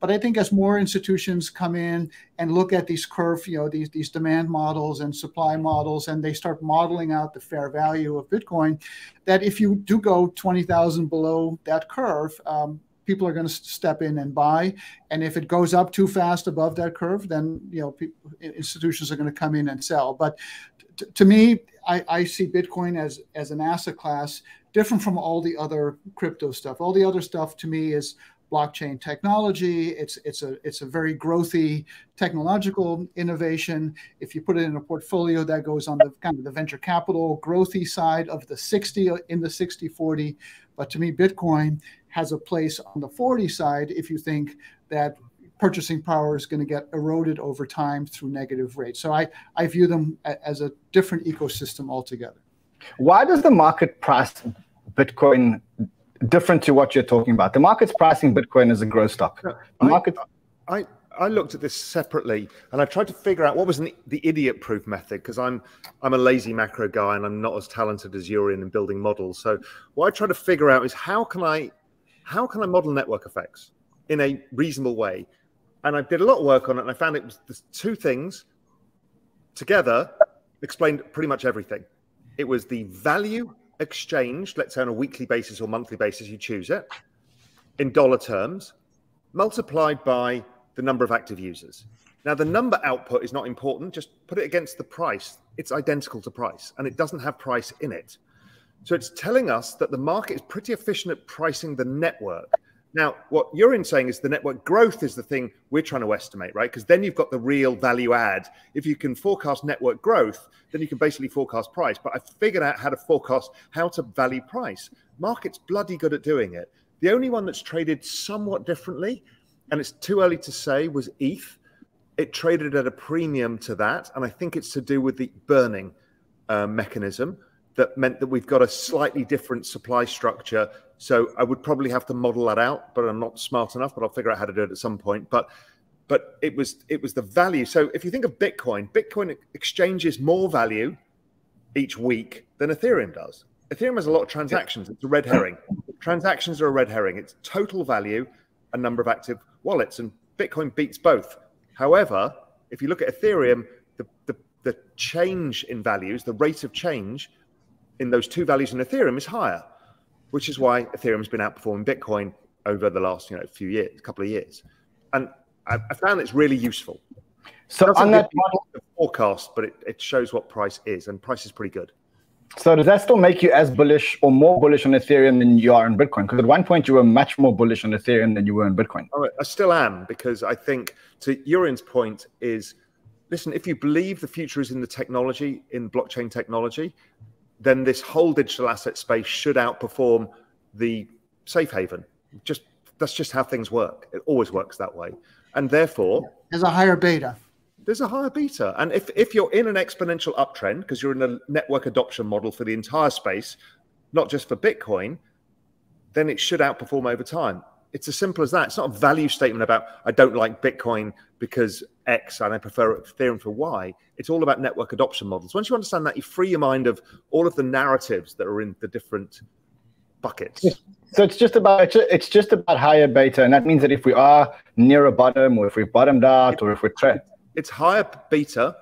But I think as more institutions come in and look at these curve, these demand models and supply models, and they start modeling out the fair value of Bitcoin, that if you do go 20,000 below that curve, people are going to step in and buy. And if it goes up too fast above that curve, then institutions are going to come in and sell. But to me, I see Bitcoin as an asset class different from all the other crypto stuff. All the other stuff to me is blockchain technology. It's a very growthy technological innovation. If you put it in a portfolio, that goes on the kind of the venture capital growthy side of the 60-40. But to me, Bitcoin has a place on the 40 side if you think that purchasing power is going to get eroded over time through negative rates. So I view them as a different ecosystem altogether. Why does the market price Bitcoin different to what you're talking about? The market's pricing Bitcoin as a growth stock. I looked at this separately, and I tried to figure out what was the idiot-proof method, because I'm a lazy macro guy and I'm not as talented as Jurrien in building models. So what I try to figure out is how can I model network effects in a reasonable way? And I did a lot of work on it, and I found it was the two things together explained pretty much everything. It was the value exchanged, let's say on a weekly basis or monthly basis, you choose it, in dollar terms, multiplied by the number of active users. Now, the number output is not important. Just put it against the price. It's identical to price, and it doesn't have price in it. So it's telling us that the market is pretty efficient at pricing the network. Now, what Jurrien's saying is the network growth is the thing we're trying to estimate, right? Because then you've got the real value add. If you can forecast network growth, then you can basically forecast price. But I figured out how to forecast how to value price. Market's bloody good at doing it. The only one that's traded somewhat differently, and it's too early to say, was ETH. It traded at a premium to that, and I think it's to do with the burning mechanism that meant that we've got a slightly different supply structure. So I would probably have to model that out, but I'm not smart enough, but I'll figure out how to do it at some point. But it was the value. So if you think of Bitcoin exchanges more value each week than Ethereum does. Ethereum has a lot of transactions. It's a red herring. Transactions are a red herring. It's total value, a number of active wallets. And Bitcoin beats both. However, if you look at Ethereum, the change in values, the rate of change in those two values in Ethereum is higher, which is why Ethereum's been outperforming Bitcoin over the last few years, couple of years. And I found it's really useful. So on that forecast, but it shows what price is, and price is pretty good. So does that still make you as bullish or more bullish on Ethereum than you are on Bitcoin? Because at one point you were much more bullish on Ethereum than you were on Bitcoin. Oh, I still am, because I think, to Jurrien's point, is, listen, if you believe the future is in the technology, in blockchain technology, then this whole digital asset space should outperform the safe haven. That's just how things work. It always works that way. And therefore, there's a higher beta. There's a higher beta. And if you're in an exponential uptrend, because you're in a network adoption model for the entire space, not just for Bitcoin, then it should outperform over time. It's as simple as that. It's not a value statement about, I don't like Bitcoin because X and I prefer Ethereum for Y. It's all about network adoption models. Once you understand that, you free your mind of all of the narratives that are in the different buckets. So it's just about higher beta. And that means that if we are near a bottom, or if we've bottomed out, or if we're it's higher beta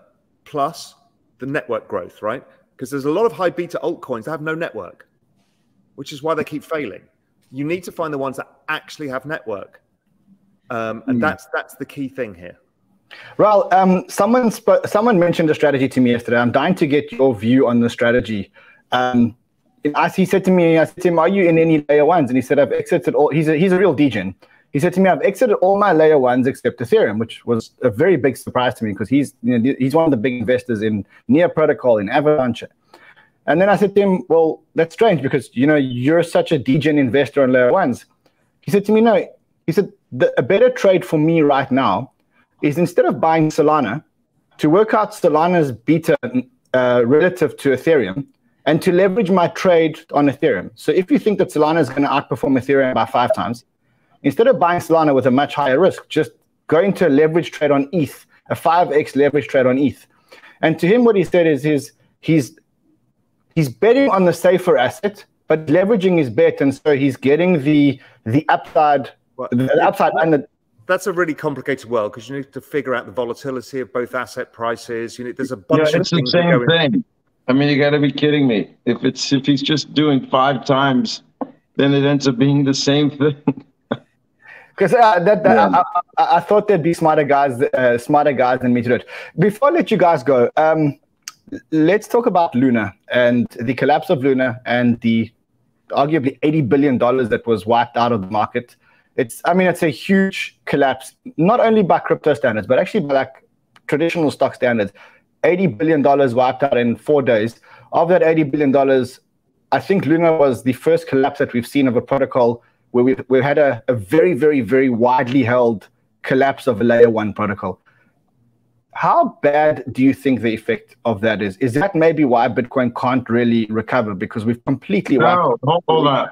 plus the network growth, right? Because there's a lot of high beta altcoins that have no network, which is why they keep failing. You need to find the ones that actually have network. And that's the key thing here. Raoul, someone mentioned a strategy to me yesterday. I'm dying to get your view on the strategy. He said to me, I said to him, are you in any layer ones? And he said, I've exited all. He's a real degen. He said to me, I've exited all my layer ones except Ethereum, which was a very big surprise to me, because he's one of the big investors in NeuNer protocol, in Avalanche. And then I said to him, well, that's strange, because you're such a degen investor on layer ones. He said to me, no. He said, a better trade for me right now is, instead of buying Solana, to work out Solana's beta relative to Ethereum, and to leverage my trade on Ethereum. So if you think that Solana is going to outperform Ethereum by 5 times, instead of buying Solana with a much higher risk, just go into a leverage trade on ETH, a 5x leverage trade on ETH. And to him, what he said is he's betting on the safer asset, but leveraging his bet, and so he's getting the upside. That's a really complicated world, because you need to figure out the volatility of both asset prices. There's a bunch of things. It's the same thing. I mean, you got to be kidding me. If he's just doing 5 times, then it ends up being the same thing. Because I thought there'd be smarter guys than me to do it. Before I let you guys go, let's talk about NeuNer and the collapse of NeuNer and the arguably $80 billion that was wiped out of the market. It's a huge collapse, not only by crypto standards, but actually by traditional stock standards. $80 billion wiped out in 4 days. Of that $80 billion, I think NeuNer was the first collapse that we've seen of a protocol where we've had a very, very, very widely held collapse of a layer 1 protocol. How bad do you think the effect of that is? Is that maybe why Bitcoin can't really recover, because we've completely hold on.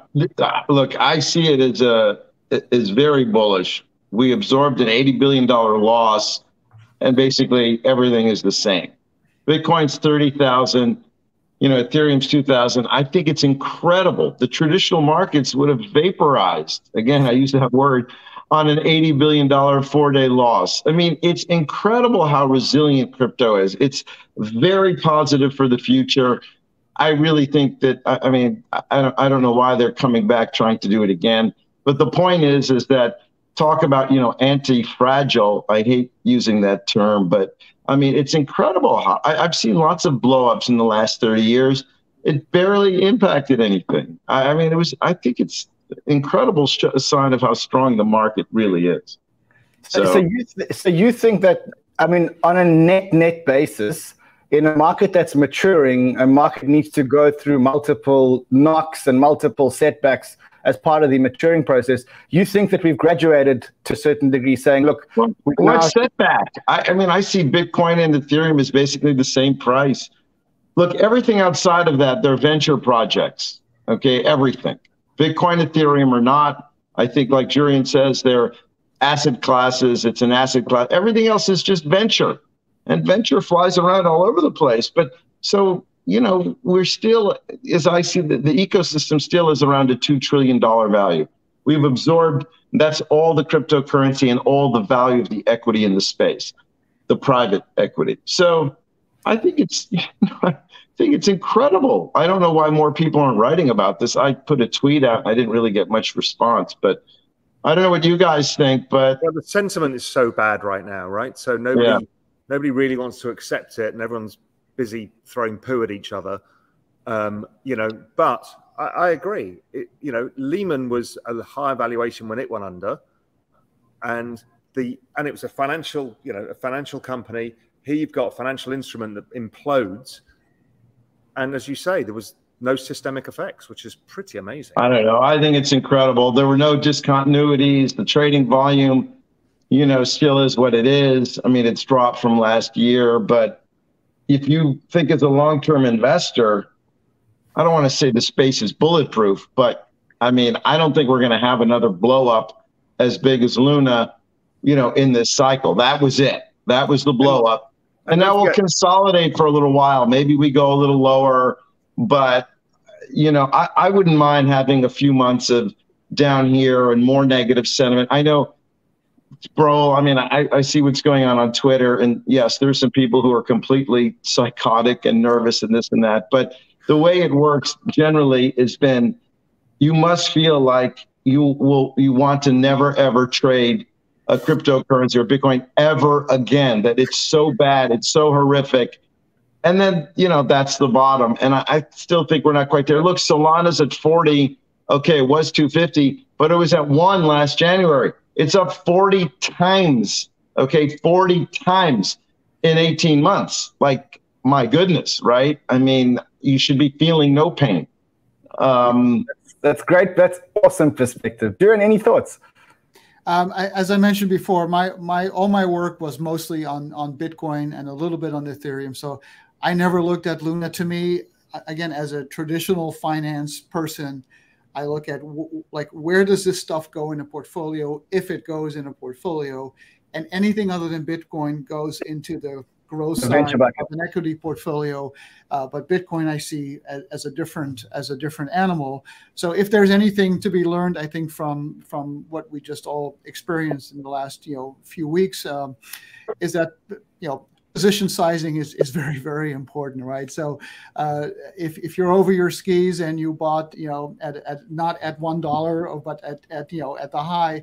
Look, I see it as very bullish. We absorbed an $80 billion loss, and basically everything is the same. Bitcoin's 30,000, Ethereum's 2,000. I think it's incredible. The traditional markets would have vaporized. Again, I use that word, on an $80 billion 4-day loss. I mean, it's incredible how resilient crypto is. It's very positive for the future. I really think that, I don't know why they're coming back trying to do it again. But the point is that talk about, anti-fragile. I hate using that term, but I mean, it's incredible how I've seen lots of blowups in the last 30 years. It barely impacted anything. I think it's incredible sign of how strong the market really is. So you think that, on a net basis, in a market that's maturing, a market needs to go through multiple knocks and multiple setbacks as part of the maturing process. You think that we've graduated to a certain degree, saying, look, what setback? I see Bitcoin and Ethereum is basically the same price. Look, everything outside of that, they're venture projects. Okay, everything. Bitcoin, Ethereum or not, I think, like Jurrien says, they're asset classes. It's an asset class. Everything else is just venture, and venture flies around all over the place. But so, we're still, as I see, the ecosystem still is around a $2 trillion value. We've absorbed, that's all the cryptocurrency and all the value of the equity in the space, the private equity. So I think it's, I think it's incredible. I don't know why more people aren't writing about this. I put a tweet out. I didn't really get much response, but I don't know what you guys think. But well, the sentiment is so bad right now, right? So nobody really wants to accept it, and everyone's busy throwing poo at each other. You know, but I agree. You know, Lehman was a higher valuation when it went under, and it was a financial, you know, a financial company. Here you've got a financial instrument that implodes, and as you say, there was no systemic effects, which is pretty amazing. I don't know. I think it's incredible. There were no discontinuities. The trading volume, you know, still is what it is. I mean, it's dropped from last year, but if you think as a long-term investor, I don't want to say the space is bulletproof, but I mean, I don't think we're going to have another blow up as big as Luna, you know, in this cycle. That was it. That was the blow up. And now we'll consolidate for a little while. Maybe we go a little lower, but, you know, I wouldn't mind having a few months of down here and more negative sentiment. I know, bro, I mean, I see what's going on Twitter. And yes, there's some people who are completely psychotic and nervous and this and that. But the way it works generally has been, you must feel like you want to never, ever trade a cryptocurrency or Bitcoin ever again, that it's so bad, it's so horrific. And then, you know, that's the bottom. And I still think we're not quite there. Look, Solana's at 40. Okay, it was 250, but it was at 1 last January. It's up 40 times, okay, 40 times in 18 months. Like, my goodness, right? I mean, you should be feeling no pain. That's great. That's awesome perspective. Jurrien, any thoughts? As I mentioned before, all my work was mostly on Bitcoin and a little bit on Ethereum. So I never looked at Luna. To me, again, as a traditional finance person, I look at like, where does this stuff go in a portfolio, if it goes in a portfolio, and anything other than Bitcoin goes into the growth side of an equity portfolio. But Bitcoin I see as a different animal. So if there's anything to be learned, I think from what we just all experienced in the last few weeks, is that position sizing is very, very important, right? So if you're over your skis and you bought at not at $1, but at the high,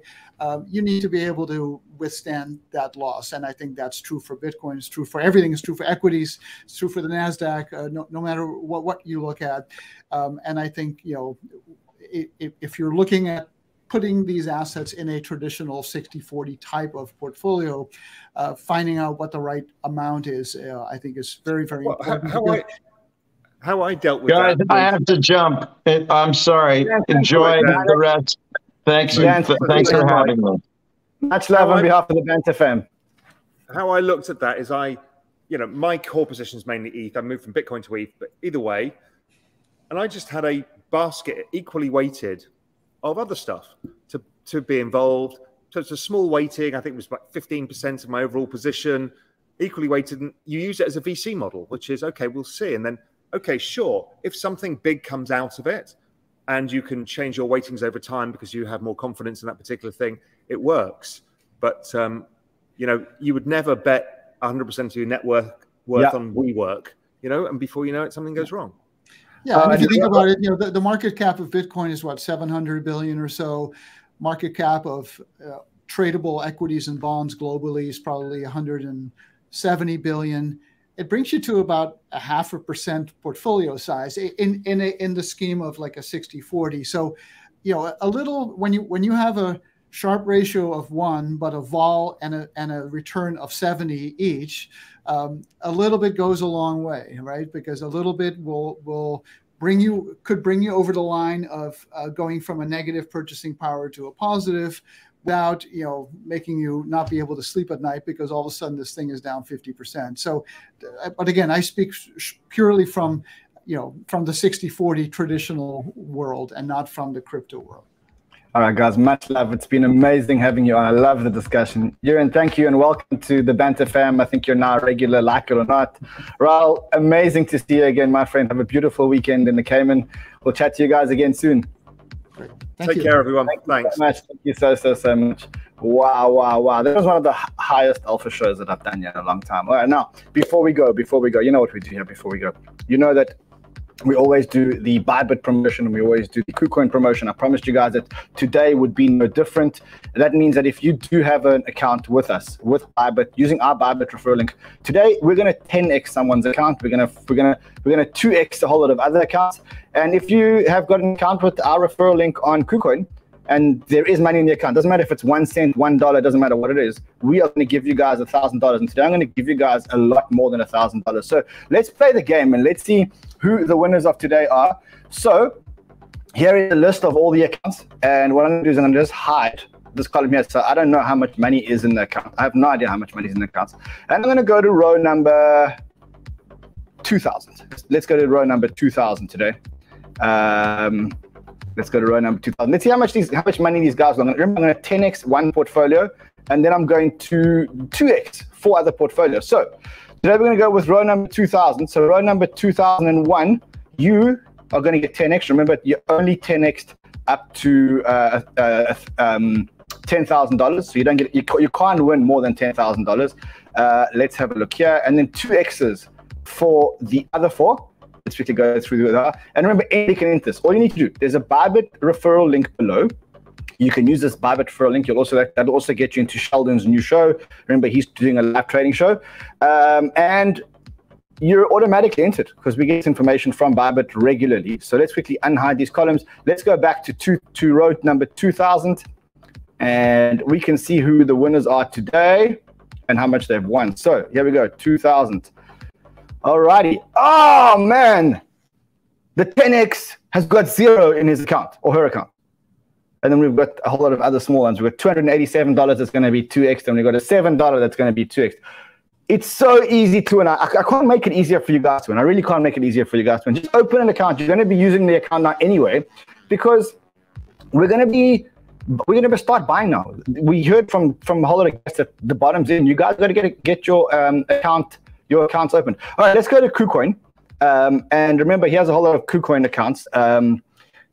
you need to be able to withstand that loss. And I think that's true for Bitcoin. It's true for everything. It's true for equities. It's true for the NASDAQ. No matter what you look at. And I think if you're looking at putting these assets in a traditional 60-40 type of portfolio, finding out what the right amount is, I think is very, very important. How I dealt with guys, that. I have to jump. I'm sorry. Enjoy the rest. Thanks for having me. Much love on behalf of the Banter fam. How I looked at that is my core position is mainly ETH. I moved from Bitcoin to ETH, but either way, and I just had a basket equally weighted of other stuff to be involved. So it's a small weighting. I think it was about 15% of my overall position, equally weighted. And you use it as a VC model, which is, okay, we'll see. And then, okay, sure, if something big comes out of it and you can change your weightings over time because you have more confidence in that particular thing, it works. But, you would never bet 100% of your net worth on WeWork, and before you know it, something goes wrong. Yeah, and if you think about it, the market cap of Bitcoin is what, 700 billion or so. Market cap of tradable equities and bonds globally is probably 170 billion. It brings you to about 0.5% portfolio size in the scheme of like a 60-40. So, a little when you have a Sharpe ratio of 1, but a vol and a return of 70 each, a little bit goes a long way, right? Because a little bit could bring you over the line of going from a negative purchasing power to a positive, without making you not be able to sleep at night because all of a sudden this thing is down 50%. So, but again, I speak purely from the 60-40 traditional world and not from the crypto world. All right, guys, much love. It's been amazing having you on. I love the discussion. Jurrien, thank you and welcome to the Banter fam. I think you're now a regular, like it or not. Raoul, amazing to see you again, my friend. Have a beautiful weekend in the Cayman. We'll chat to you guys again soon. Great. Take care, everyone. Thanks so much. Thank you so much. Wow. That was one of the highest alpha shows that I've done yet in a long time. All right, now, before we go, you know what we do here before we go. You know that we always do the ByBit promotion and we always do the KuCoin promotion. I promised you guys that today would be no different. That means that if you do have an account with us, with ByBit, using our ByBit referral link, today we're going to 10x someone's account. We're going to 2x a whole lot of other accounts. And if you have got an account with our referral link on KuCoin, and there is money in the account, doesn't matter if it's 1 cent, $1, doesn't matter what it is, we are going to give you guys $1,000. And today I'm going to give you guys a lot more than $1,000. So let's play the game and let's see who the winners of today are. So here is a list of all the accounts. And what I'm going to do is I'm going to just hide this column here. So I don't know how much money is in the account. I have no idea how much money is in the accounts. And I'm going to go to row number 2,000. Let's go to row number 2,000 today. Let's go to row number 2,000. Let's see how much money these guys are. Remember, I'm going to 10x one portfolio, and then I'm going to 2x 4 other portfolios. So today we're going to go with row number 2,000. So row number 2001, you are going to get 10x. Remember, you only 10x'd up to $10,000. So you don't get, you can't win more than $10,000. Let's have a look here, and then 2x's for the other 4. Let's quickly go through that. And remember, anybody can enter this. All you need to do, there's a ByBit referral link below. You can use this ByBit referral link. That'll also get you into Sheldon's new show. Remember, he's doing a live trading show. And you're automatically entered because we get information from ByBit regularly. So let's quickly unhide these columns. Let's go back to row number 2,000. And we can see who the winners are today and how much they've won. So here we go, 2,000. Alrighty. Oh man, the 10x has got 0 in his account or her account. And then we've got a whole lot of other small ones. We've got $287 that's going to be 2x, and we've got a $7 that's going to be 2x. It's so easy to win. I can't make it easier for you guys to win. I really can't make it easier for you guys to win. Just open an account. You're going to be using the account now anyway, because we're going to start buying now. We heard from a whole lot of guys that the bottom's in. You guys got to get your accounts open. All right, let's go to KuCoin. And remember, he has a whole lot of KuCoin accounts.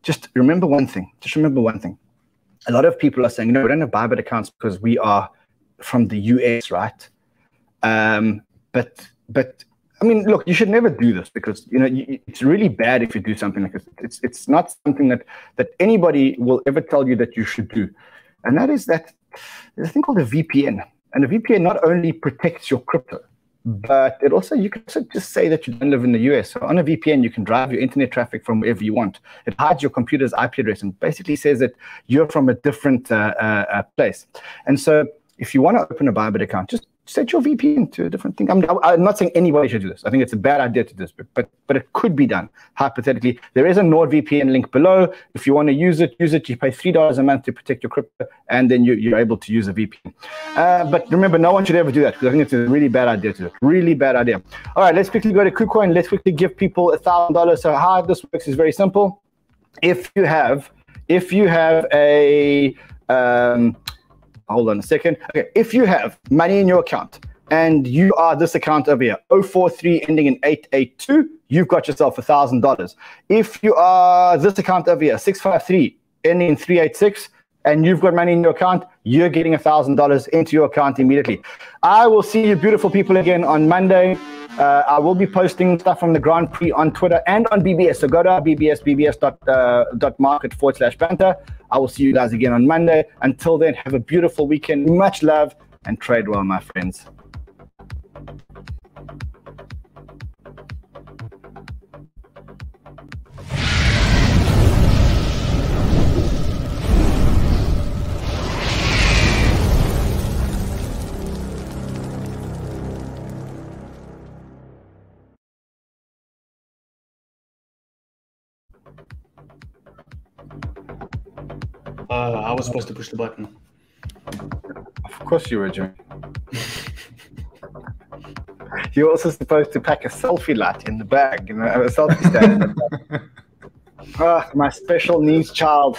Just remember one thing. A lot of people are saying, no, we don't have ByBit accounts because we are from the US, right? But I mean, look, you should never do this because it's really bad if you do something like this. It's not something that anybody will ever tell you that you should do, and that is that there's a thing called a VPN, and a VPN not only protects your crypto, but you can also just say that you don't live in the US. So on a VPN, you can drive your internet traffic from wherever you want. It hides your computer's IP address and basically says that you're from a different place. And so if you want to open a ByBit account, just set your VPN to a different thing. I'm not saying anybody should do this. I think it's a bad idea to do this, but it could be done, hypothetically. There is a NordVPN link below. If you want to use it. You pay $3 a month to protect your crypto, and then you're able to use a VPN. But remember, no one should ever do that, because I think it's a really bad idea to do it. Really bad idea. All right, let's quickly go to KuCoin. Let's quickly give people $1,000. So how this works is very simple. If you have a hold on a second. Okay, if you have money in your account and you are this account over here, 043 ending in 882, you've got yourself $1,000. If you are this account over here, 653 ending in 386, and you've got money in your account, you're getting $1,000 into your account immediately. I will see you beautiful people again on Monday. I will be posting stuff from the Grand Prix on Twitter and on BBS. So go to our bbs.market/banter. I will see you guys again on Monday. Until then, have a beautiful weekend. Much love and trade well, my friends. I was supposed to push the button. Of course you were, Jimmy. You're also supposed to pack a selfie light in the bag, a selfie stand in the bag. My special needs child.